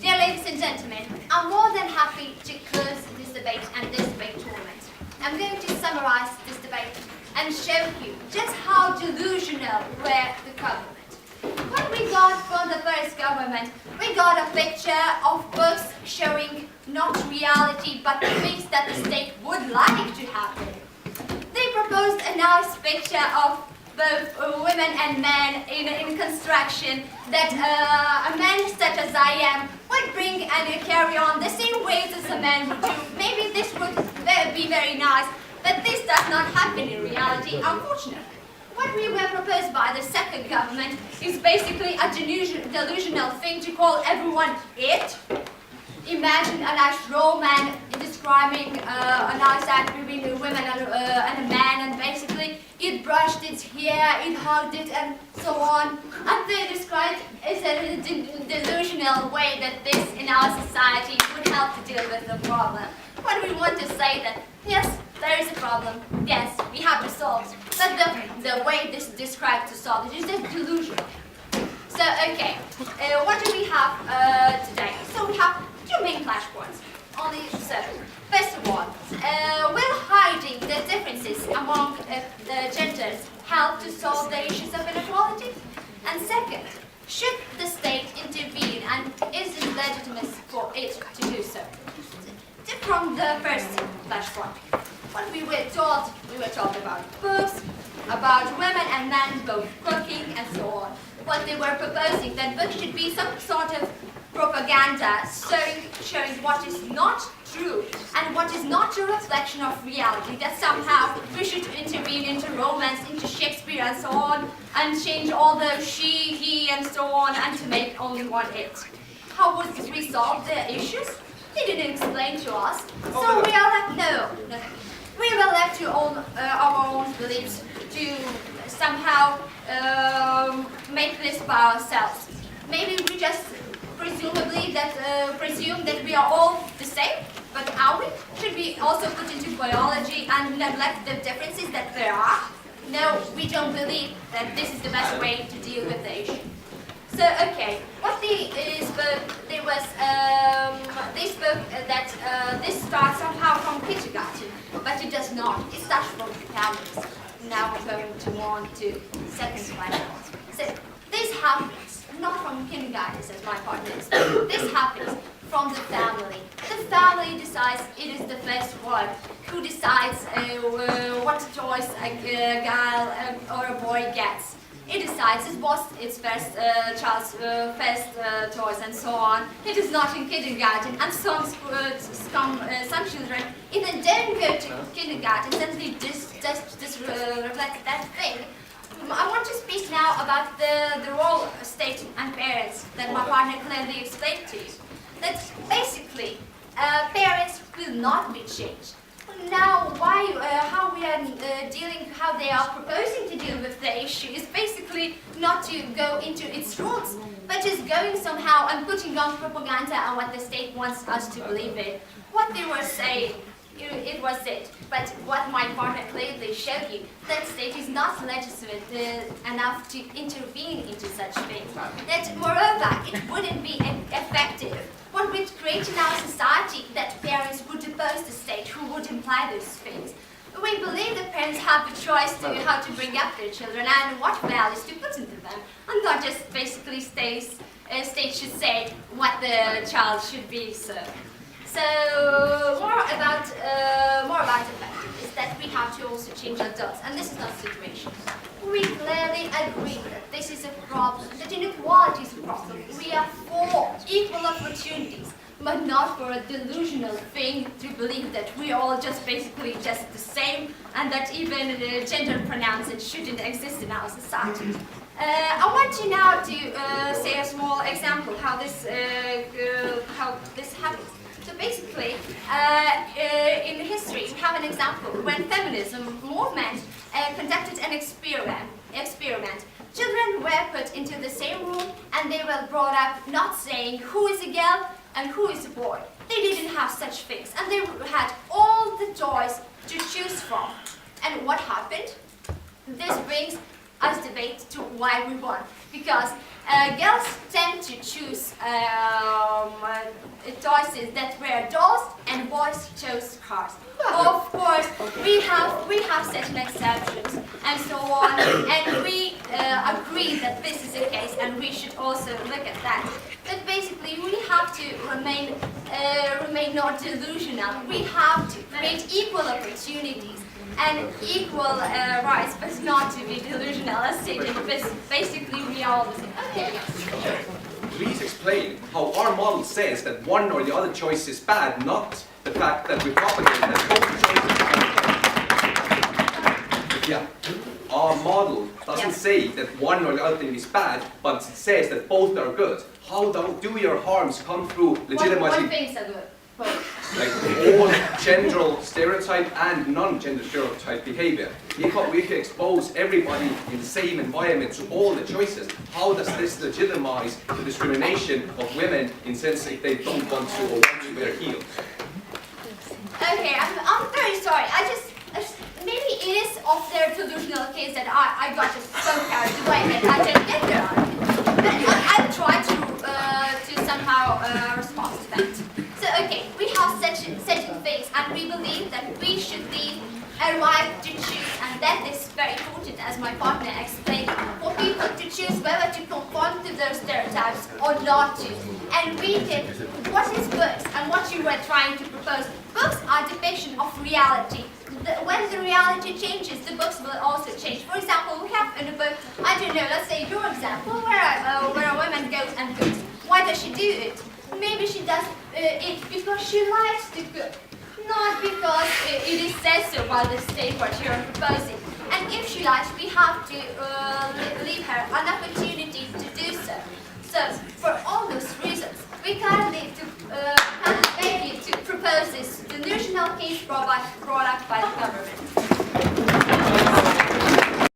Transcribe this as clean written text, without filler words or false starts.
Dear ladies and gentlemen, I'm more than happy to close this debate and this debate tournament. I'm going to summarize this debate and show you just how delusional were the government. What we got from the first government, we got a picture of books showing not reality but the things that the state would like to happen. They proposed a nice picture of both women and men in construction, that a man such as I am would bring and carry on the same ways as a man would do. Maybe this would be very nice, but this does not happen in reality, unfortunately. What we were proposed by the second government is basically a delusional thing to call everyone it. Imagine a nice romance describing a nice act between a woman and a man, and basically it brushed its hair, it hugged it, and so on. And they described it as a delusional way that this in our society would help to deal with the problem. What we want to say that, yes, there is a problem, yes, we have to solve it, but the way this is described to solve it is just delusional. So, okay, what do we have today? So we have two main flashpoints. Only so. First of all, will hiding the differences among the genders help to solve the issues of inequality? And second, should the state intervene, and is it legitimate for it to do so? From the first flashpoint, what we were told about books, about women and men both cooking and so on. What they were proposing, that books should be some sort of propaganda showing what is not true and what is not a reflection of reality, that somehow we should intervene into romance, into Shakespeare and so on, and change all the she, he and so on, and to make only one it. How would this resolve the issues? They didn't explain to us, so we are left, no. We were left to our own beliefs to somehow make this by ourselves. Maybe we just presume that we are all the same, but are we? Should we also put into biology and neglect the differences that there are? No, we don't believe that this is the best way to deal with the issue. So, okay, what they spoke that this starts somehow from kindergarten, but it does not. It starts from families. Now we're going to on to second slide. So, this happens not from kindergarten, as my partner is. This happens from the family. The family decides, it is the first one who decides what toys a girl or a boy gets. It decides its first child's first toys and so on. It is not in kindergarten, and some children even don't go to kindergarten, simply just reflect that thing. I want to speak now about the role of state and parents that my partner clearly explained to you. That basically parents will not be changed. Now, how we are how they are proposing to deal with the issue is basically not to go into its roots, but just going somehow and putting on propaganda on what the state wants us to believe in. What they were saying, it was it. But what my partner clearly showed you, that state is not legitimate enough to intervene into such things. That moreover, it wouldn't be effective. What would create in our society that parents would oppose the state who would imply those things. We believe that parents have the choice to how to bring up their children and what values to put into them, and not just basically state should say what the child should be. So more about effective is that we have to also change adults, and this is not the situation. We clearly agree that this is a problem, that inequality is a problem. We are for equal opportunities, but not for a delusional thing to believe that we are all just basically just the same, and that even gender pronouns shouldn't exist in our society. I want you now to say a small example how this happens. So basically, in history, we have an example when feminism movement conducted an experiment. Children were put into the same room and they were brought up not saying who is a girl and who is a boy. They didn't have such things, and they had all the toys to choose from. And what happened? This brings us debate to why we won. Because girls tend to choose choices that were dolls and boys chose cars. Of course, we have certain exceptions and so on, and we agree that this is the case, and we should also look at that. But basically, we have to remain not delusional. We have to create equal opportunities and equal rights, but not to be delusional. As stated, basically we are all the same. Okay. Please explain how our model says that one or the other choice is bad, not the fact that we propagate that both choices are bad. Yeah. Our model doesn't say that one or the other thing is bad, but it says that both are good. How do your harms come through legitimately? One thing is good. Like all gender stereotype and non-gender stereotype behavior. We can expose everybody in the same environment to all the choices. How does this legitimize the discrimination of women in sense if they don't want to or want to wear heels? Okay, I'm very sorry. Maybe it is of their delusional case that I got just so carried away that I didn't get there. But I'll try to somehow respond to that. So, okay, we have certain things, and we believe that we should leave a right to choose, and that is very important, as my partner explained, for people to choose whether to conform to those stereotypes or not to. And we did what is books and what you were trying to propose. Books are depiction of reality. When the reality changes, the books will also change. For example, we have in a book, I don't know, let's say your example, where a woman goes and cooks. Why does she do it? Maybe she does it because she likes to cook, not because it is said so by the state what you are proposing. And if she likes, we have to leave her an opportunity to do so. So, for all those reasons, we kindly beg you to propose this delusional case product by the government.